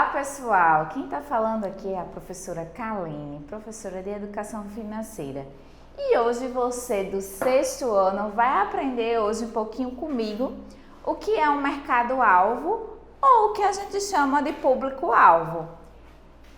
Olá pessoal, quem está falando aqui é a professora Kaline, professora de Educação Financeira. E hoje você do sexto ano vai aprender hoje um pouquinho comigo o que é um mercado-alvo ou o que a gente chama de público-alvo,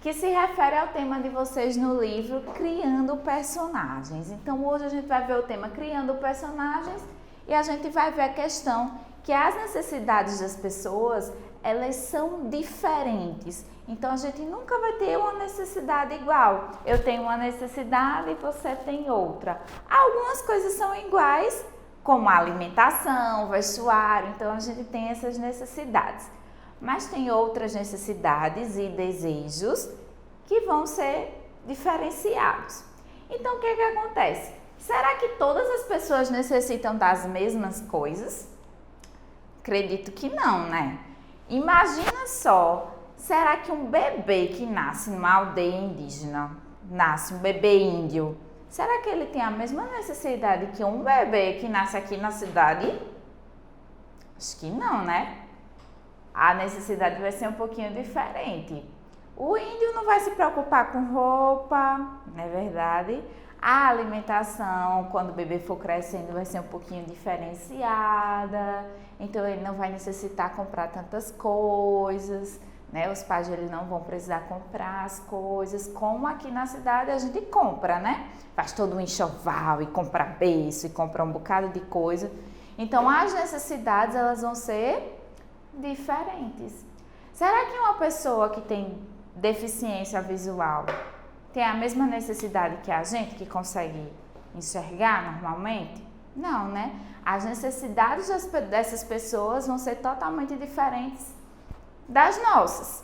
que se refere ao tema de vocês no livro Criando Personagens. Então hoje a gente vai ver o tema Criando Personagens e a gente vai ver a questão que as necessidades das pessoas, elas são diferentes. Então a gente nunca vai ter uma necessidade igual. Eu tenho uma necessidade e você tem outra. Algumas coisas são iguais, como a alimentação, vestuário, então a gente tem essas necessidades. Mas tem outras necessidades e desejos que vão ser diferenciados. Então o que acontece? Será que todas as pessoas necessitam das mesmas coisas? Acredito que não, né? Imagina só, será que um bebê que nasce numa aldeia indígena, nasce um bebê índio, será que ele tem a mesma necessidade que um bebê que nasce aqui na cidade? Acho que não, né? A necessidade vai ser um pouquinho diferente. O índio não vai se preocupar com roupa, não é verdade? A alimentação, quando o bebê for crescendo, vai ser um pouquinho diferenciada. Então, ele não vai necessitar comprar tantas coisas, né? Os pais dele não vão precisar comprar as coisas, como aqui na cidade a gente compra, né? Faz todo um enxoval e compra berço e compra um bocado de coisa. Então, as necessidades, elas vão ser diferentes. Será que uma pessoa que tem deficiência visual tem a mesma necessidade que a gente, que consegue enxergar normalmente? Não, né? As necessidades dessas pessoas vão ser totalmente diferentes das nossas.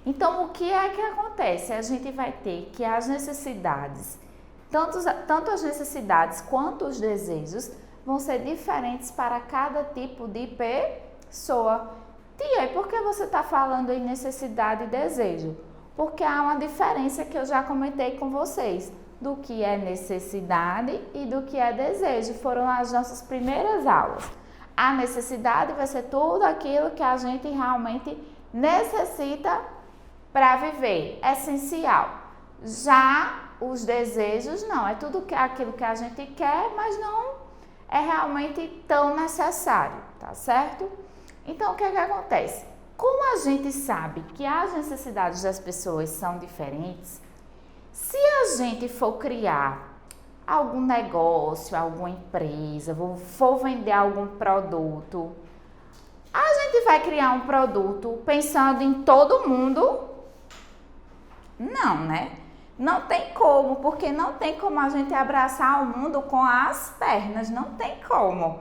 Então, o que é que acontece? A gente vai ter que as necessidades, tanto as necessidades quanto os desejos, vão ser diferentes para cada tipo de pessoa. Tia, e por que você está falando em necessidade e desejo? Porque há uma diferença que eu já comentei com vocês, do que é necessidade e do que é desejo. Foram as nossas primeiras aulas. A necessidade vai ser tudo aquilo que a gente realmente necessita para viver, essencial. Já os desejos não, é tudo aquilo que a gente quer, mas não é realmente tão necessário, tá certo? Então, o que acontece? Como a gente sabe que as necessidades das pessoas são diferentes, se a gente for criar algum negócio, alguma empresa, for vender algum produto, a gente vai criar um produto pensando em todo mundo? Não, né? Não tem como, porque não tem como a gente abraçar o mundo com as pernas, não tem como.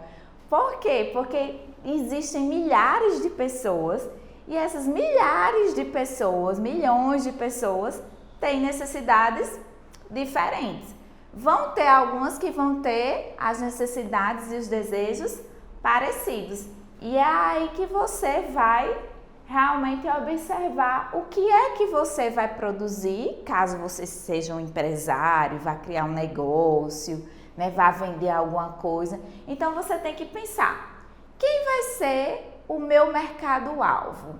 Por quê? Porque existem milhares de pessoas e essas milhares de pessoas, milhões de pessoas, têm necessidades diferentes. Vão ter algumas que vão ter as necessidades e os desejos parecidos. E é aí que você vai realmente observar o que é que você vai produzir, caso você seja um empresário, vá criar um negócio, né, vá vender alguma coisa. Então você tem que pensar, quem vai ser o meu mercado-alvo?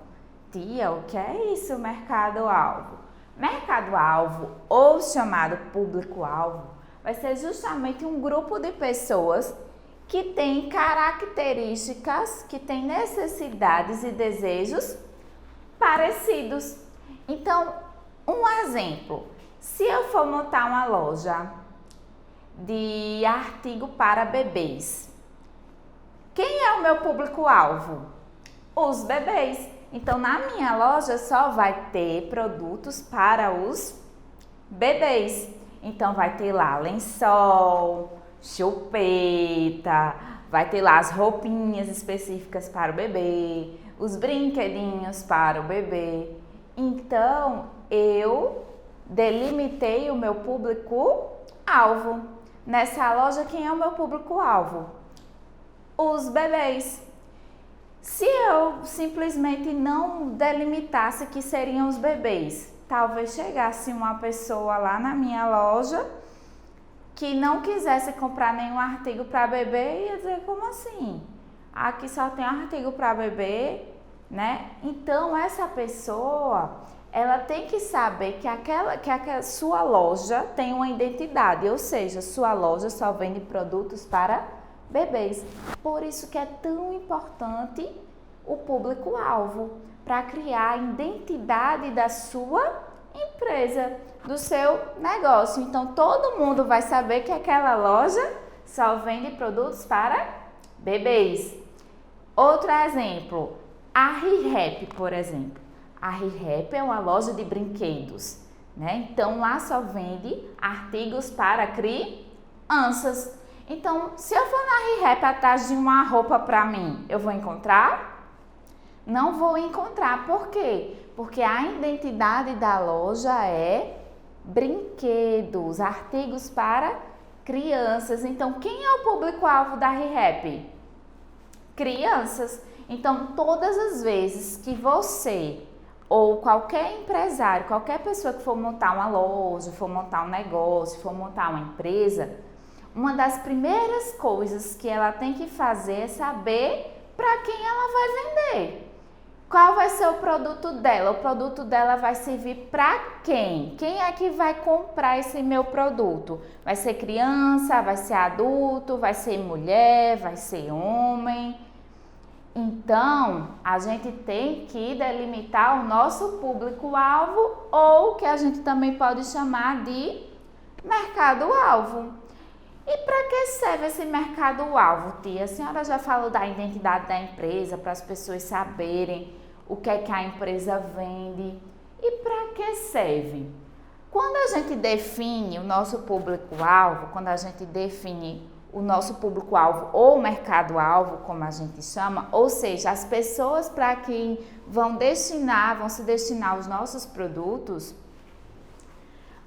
Tia, o que é isso, mercado-alvo? Mercado-alvo, ou chamado público-alvo, vai ser justamente um grupo de pessoas que tem características, que tem necessidades e desejos parecidos. Então, um exemplo, se eu for montar uma loja de artigo para bebês, quem é o meu público-alvo? Os bebês. Então, na minha loja só vai ter produtos para os bebês. Então, vai ter lá lençol, chupeta, vai ter lá as roupinhas específicas para o bebê, os brinquedinhos para o bebê. Então, eu delimitei o meu público-alvo. Nessa loja, quem é o meu público-alvo? Os bebês. Se eu simplesmente não delimitasse que seriam os bebês, talvez chegasse uma pessoa lá na minha loja que não quisesse comprar nenhum artigo para bebê e ia dizer, como assim? Aqui só tem artigo para bebê, né? Então, essa pessoa, ela tem que saber que a sua loja tem uma identidade, ou seja, sua loja só vende produtos para bebês. Por isso que é tão importante o público-alvo, para criar a identidade da sua empresa, do seu negócio. Então, todo mundo vai saber que aquela loja só vende produtos para bebês. Outro exemplo, a ReHap, por exemplo. A ReHap é uma loja de brinquedos, né? Então, lá só vende artigos para crianças. Então, se eu for na ReHap atrás de uma roupa para mim, eu vou encontrar? Não vou encontrar. Por quê? Porque a identidade da loja é brinquedos, artigos para crianças. Então, quem é o público-alvo da ReHap? Crianças. Então, todas as vezes que você ou qualquer empresário, qualquer pessoa que for montar uma loja, for montar um negócio, for montar uma empresa, uma das primeiras coisas que ela tem que fazer é saber para quem ela vai vender. Qual vai ser o produto dela? O produto dela vai servir para quem? Quem é que vai comprar esse meu produto? Vai ser criança, vai ser adulto, vai ser mulher, vai ser homem? Então, a gente tem que delimitar o nosso público-alvo, ou que a gente também pode chamar de mercado-alvo. E para que serve esse mercado-alvo, tia? A senhora já falou da identidade da empresa, para as pessoas saberem o que é que a empresa vende. E para que serve? Quando a gente define o nosso público-alvo, quando a gente define o nosso público-alvo ou mercado-alvo, como a gente chama, ou seja, as pessoas para quem vão se destinar os nossos produtos,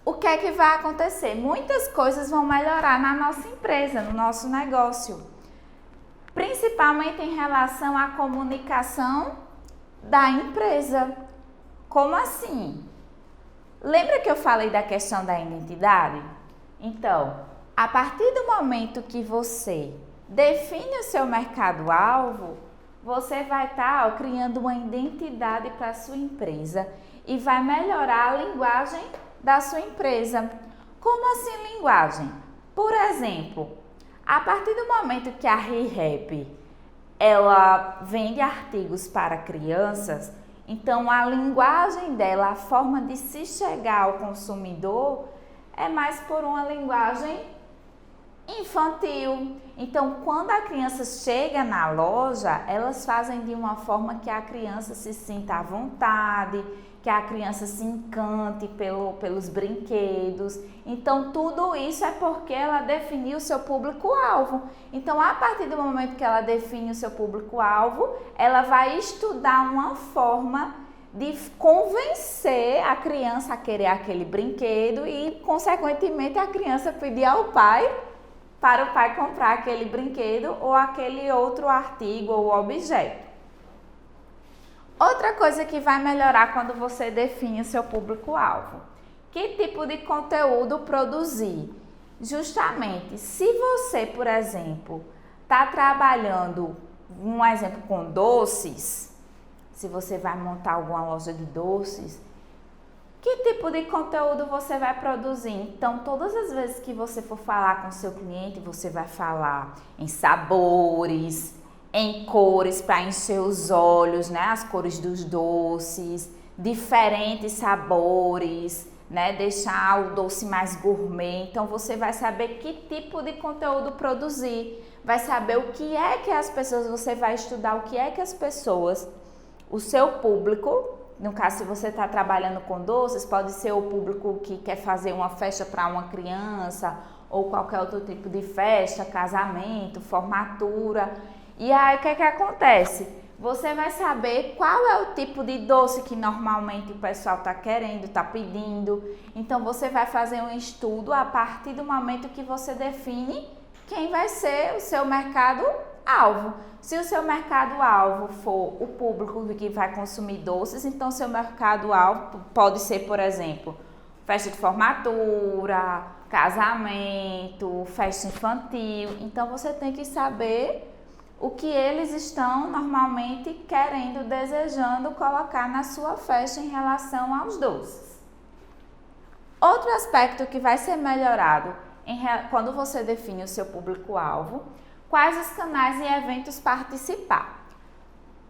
o que é que vai acontecer? Muitas coisas vão melhorar na nossa empresa, no nosso negócio, principalmente em relação à comunicação da empresa. Como assim? Lembra que eu falei da questão da identidade? Então, a partir do momento que você define o seu mercado-alvo, você vai estar criando uma identidade para a sua empresa e vai melhorar a linguagem da sua empresa. Como assim linguagem? Por exemplo, a partir do momento que a ReHap ela vende artigos para crianças, então a linguagem dela, a forma de se chegar ao consumidor é mais por uma linguagem infantil. Então, quando a criança chega na loja, elas fazem de uma forma que a criança se sinta à vontade, que a criança se encante pelos brinquedos. Então, tudo isso é porque ela definiu o seu público-alvo. Então, a partir do momento que ela define o seu público-alvo, ela vai estudar uma forma de convencer a criança a querer aquele brinquedo e, consequentemente, a criança pedir ao pai para o pai comprar aquele brinquedo ou aquele outro artigo ou objeto. Outra coisa que vai melhorar quando você define o seu público-alvo. Que tipo de conteúdo produzir? Justamente, se você, por exemplo, está trabalhando, um exemplo com doces, se você vai montar alguma loja de doces, que tipo de conteúdo você vai produzir? Então, todas as vezes que você for falar com o seu cliente, você vai falar em sabores, em cores para encher os olhos, né? As cores dos doces, diferentes sabores, né? Deixar o doce mais gourmet. Então, você vai saber que tipo de conteúdo produzir. Vai saber o que é que as pessoas, você vai estudar o que é que as pessoas, o seu público, no caso, se você está trabalhando com doces, pode ser o público que quer fazer uma festa para uma criança ou qualquer outro tipo de festa, casamento, formatura. E aí, o que é que acontece? Você vai saber qual é o tipo de doce que normalmente o pessoal está querendo, está pedindo. Então, você vai fazer um estudo a partir do momento que você define quem vai ser o seu mercado-alvo. Se o seu mercado-alvo for o público que vai consumir doces, então seu mercado-alvo pode ser, por exemplo, festa de formatura, casamento, festa infantil. Então, você tem que saber o que eles estão normalmente querendo, desejando colocar na sua festa em relação aos doces. Outro aspecto que vai ser melhorado quando você define o seu público-alvo, quais os canais e eventos participar.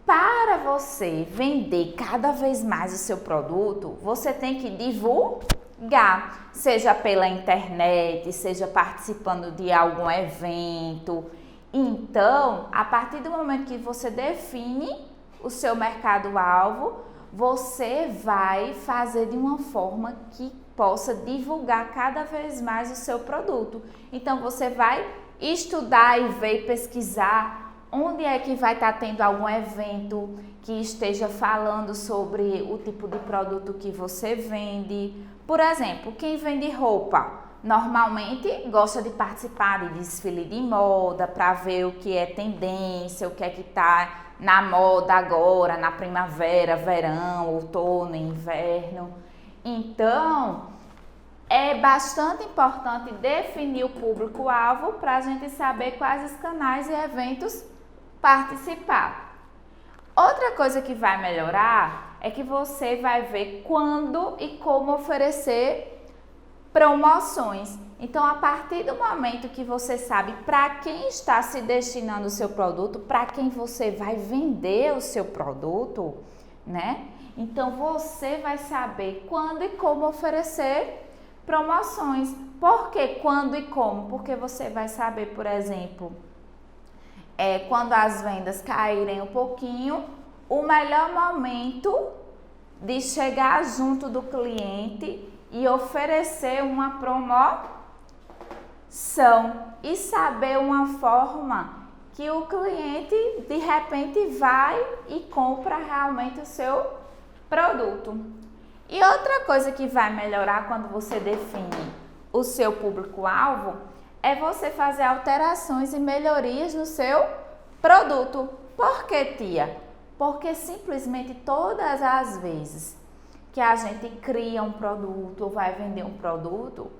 Para você vender cada vez mais o seu produto, você tem que divulgar, seja pela internet, seja participando de algum evento. Então, a partir do momento que você define o seu mercado-alvo, você vai fazer de uma forma que possa divulgar cada vez mais o seu produto. Então, você vai estudar e ver e pesquisar onde é que vai estar tendo algum evento que esteja falando sobre o tipo de produto que você vende. Por exemplo, quem vende roupa normalmente gosta de participar de desfile de moda para ver o que é tendência, o que é que está na moda agora, na primavera, verão, outono, inverno. Então, é bastante importante definir o público-alvo para a gente saber quais os canais e eventos participar. Outra coisa que vai melhorar é que você vai ver quando e como oferecer promoções. Então, a partir do momento que você sabe para quem está se destinando o seu produto, para quem você vai vender o seu produto, né? Então, você vai saber quando e como oferecer promoções. Por que quando e como? Porque você vai saber, por exemplo, quando as vendas caírem um pouquinho, o melhor momento de chegar junto do cliente e oferecer uma promoção e saber uma forma que o cliente de repente vai e compra realmente o seu produto. E outra coisa que vai melhorar quando você define o seu público-alvo é você fazer alterações e melhorias no seu produto. Por que, tia? Porque simplesmente todas as vezes que a gente cria um produto ou vai vender um produto,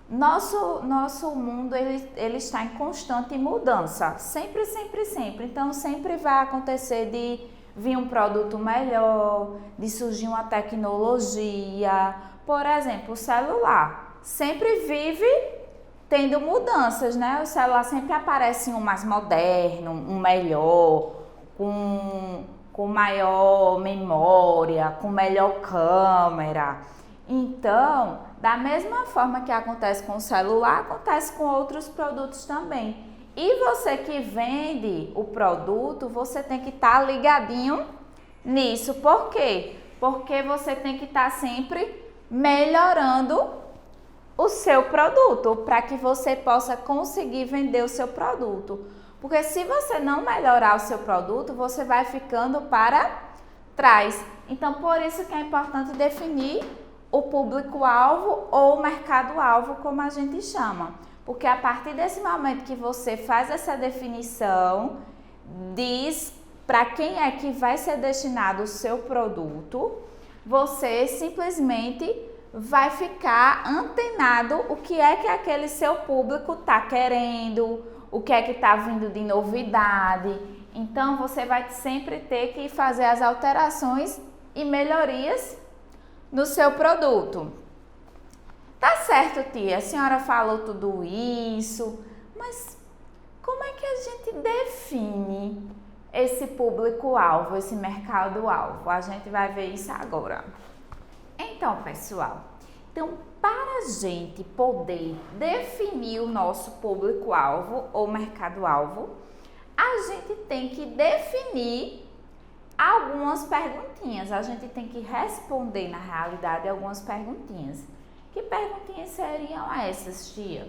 nosso mundo ele está em constante mudança. Sempre, sempre, sempre. Então, sempre vai acontecer de vir um produto melhor, de surgir uma tecnologia. Por exemplo, o celular sempre vive tendo mudanças, né? O celular sempre aparece um mais moderno, um melhor, com maior memória, com melhor câmera. Então, da mesma forma que acontece com o celular, acontece com outros produtos também. E você que vende o produto, você tem que estar ligadinho nisso. Por quê? Porque você tem que estar sempre melhorando o seu produto para que você possa conseguir vender o seu produto. Porque se você não melhorar o seu produto, você vai ficando para trás. Então, por isso que é importante definir o público-alvo ou o mercado-alvo, como a gente chama. Porque a partir desse momento que você faz essa definição, diz para quem é que vai ser destinado o seu produto, você simplesmente vai ficar antenado o que é que aquele seu público está querendo, o que é que está vindo de novidade. Então, você vai sempre ter que fazer as alterações e melhorias no seu produto. Tá certo, tia, a senhora falou tudo isso, mas como é que a gente define esse público-alvo, esse mercado-alvo? A gente vai ver isso agora. Então, pessoal, para a gente poder definir o nosso público-alvo ou mercado-alvo, a gente tem que definir algumas perguntinhas. A gente tem que responder, na realidade, algumas perguntinhas. Que perguntinhas seriam essas, tia?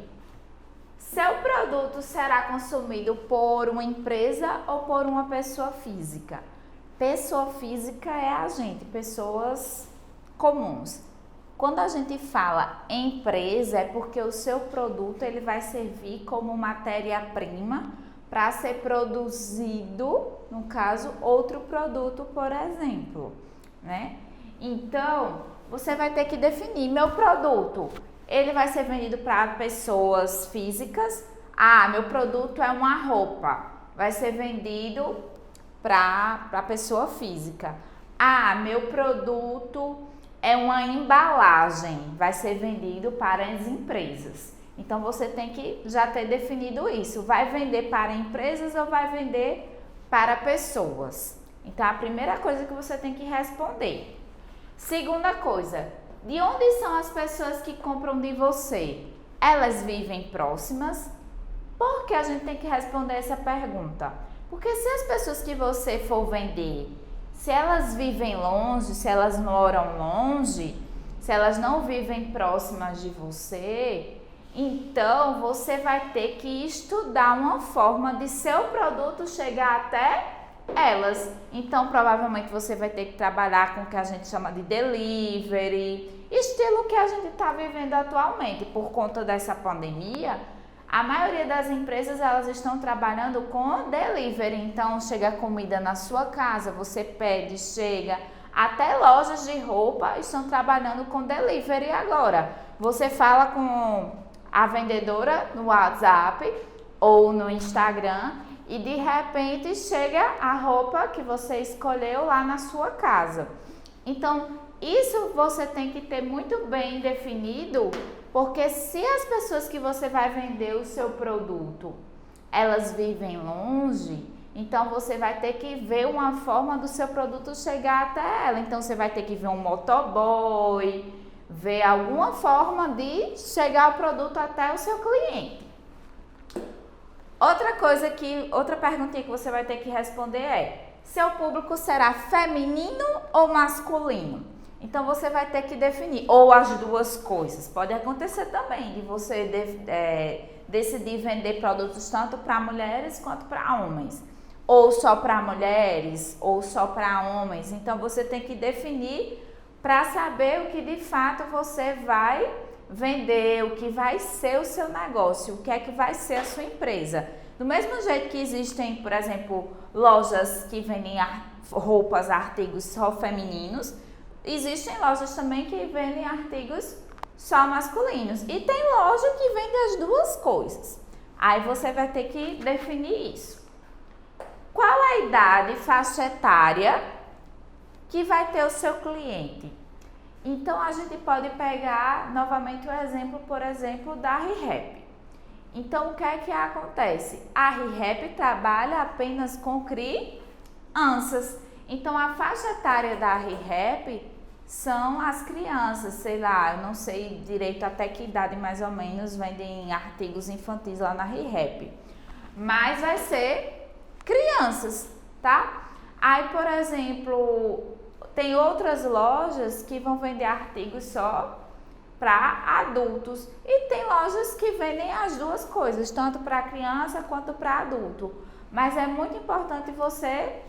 Seu produto será consumido por uma empresa ou por uma pessoa física? Pessoa física é a gente, pessoas comuns. Quando a gente fala empresa, é porque o seu produto ele vai servir como matéria-prima para ser produzido, no caso, outro produto, por exemplo, né? Então, você vai ter que definir, meu produto, ele vai ser vendido para pessoas físicas. Ah, meu produto é uma roupa. vai ser vendido para a pessoa física. Ah, meu produto é uma embalagem, vai ser vendido para as empresas. Então você tem que já ter definido isso. Vai vender para empresas ou vai vender para pessoas? Então a primeira coisa que você tem que responder. Segunda coisa, de onde são as pessoas que compram de você? Elas vivem próximas? Por que a gente tem que responder essa pergunta? Porque se as pessoas que você for vender, se elas vivem longe, se elas moram longe, se elas não vivem próximas de você, então você vai ter que estudar uma forma de seu produto chegar até elas. Então provavelmente você vai ter que trabalhar com o que a gente chama de delivery, estilo que a gente está vivendo atualmente. Por conta dessa pandemia, a maioria das empresas elas estão trabalhando com delivery. Então chega comida na sua casa, você pede, chega. Até lojas de roupa estão trabalhando com delivery agora. Você fala com a vendedora no WhatsApp ou no Instagram e de repente chega a roupa que você escolheu lá na sua casa. Então, isso você tem que ter muito bem definido, porque se as pessoas que você vai vender o seu produto, elas vivem longe, então você vai ter que ver uma forma do seu produto chegar até ela. Então você vai ter que ver um motoboy, ver alguma forma de chegar o produto até o seu cliente. Outra perguntinha que você vai ter que responder é: seu público será feminino ou masculino? Então você vai ter que definir, ou as duas coisas. Pode acontecer também de você decidir vender produtos tanto para mulheres quanto para homens, ou só para mulheres, ou só para homens. Então você tem que definir para saber o que de fato você vai vender, o que vai ser o seu negócio, o que é que vai ser a sua empresa. Do mesmo jeito que existem, por exemplo, lojas que vendem roupas, artigos só femininos, existem lojas também que vendem artigos só masculinos. E tem loja que vende as duas coisas. Aí você vai ter que definir isso. Qual a idade, faixa etária que vai ter o seu cliente? Então a gente pode pegar novamente o exemplo, por exemplo, da ReHap. Então o que é que acontece? A ReHap trabalha apenas com crianças. Então a faixa etária da ReHap são as crianças, sei lá, eu não sei direito até que idade mais ou menos vendem artigos infantis lá na ReHap. Mas vai ser crianças, tá? Aí, por exemplo, tem outras lojas que vão vender artigos só para adultos e tem lojas que vendem as duas coisas, tanto para criança quanto para adulto. Mas é muito importante você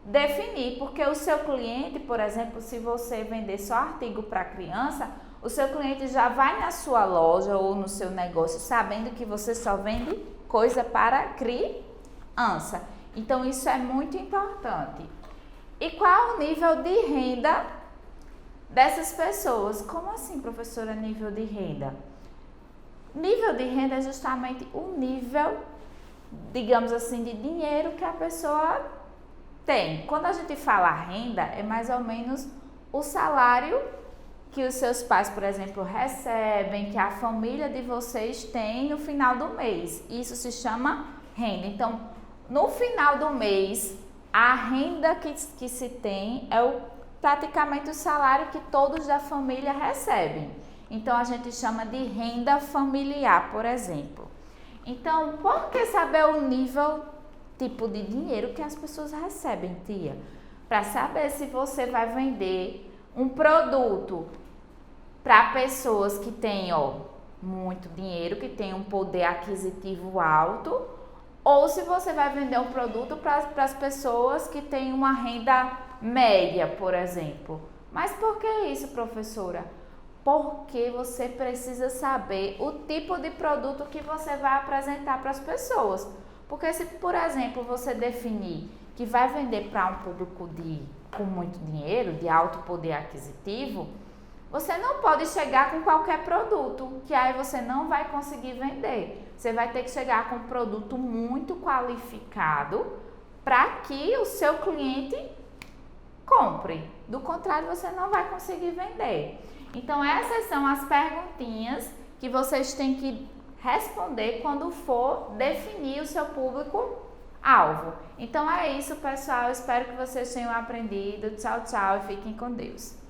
definir, porque o seu cliente, por exemplo, se você vender só artigo para criança, o seu cliente já vai na sua loja ou no seu negócio sabendo que você só vende coisa para criança. Então isso é muito importante. E qual o nível de renda dessas pessoas? Como assim, professora, nível de renda? Nível de renda é justamente o nível, digamos assim, de dinheiro que a pessoa tem. Quando a gente fala renda, é mais ou menos o salário que os seus pais, por exemplo, recebem, que a família de vocês tem no final do mês. Isso se chama renda. Então, no final do mês, a renda que se tem é praticamente o salário que todos da família recebem. Então, a gente chama de renda familiar, por exemplo. Então, por que saber o nível, tipo de dinheiro que as pessoas recebem, tia? Para saber se você vai vender um produto para pessoas que têm, muito dinheiro, que têm um poder aquisitivo alto, ou se você vai vender um produto para as pessoas que têm uma renda média, por exemplo. Mas por que isso, professora? Porque você precisa saber o tipo de produto que você vai apresentar para as pessoas. Porque se, por exemplo, você definir que vai vender para um público com muito dinheiro, de alto poder aquisitivo, Você não pode chegar com qualquer produto, que aí você não vai conseguir vender. Você vai ter que chegar com um produto muito qualificado para que o seu cliente compre. Do contrário, você não vai conseguir vender. Então, essas são as perguntinhas que vocês têm que responder quando for definir o seu público-alvo. Então, é isso, pessoal. Espero que vocês tenham aprendido. Tchau, tchau e fiquem com Deus.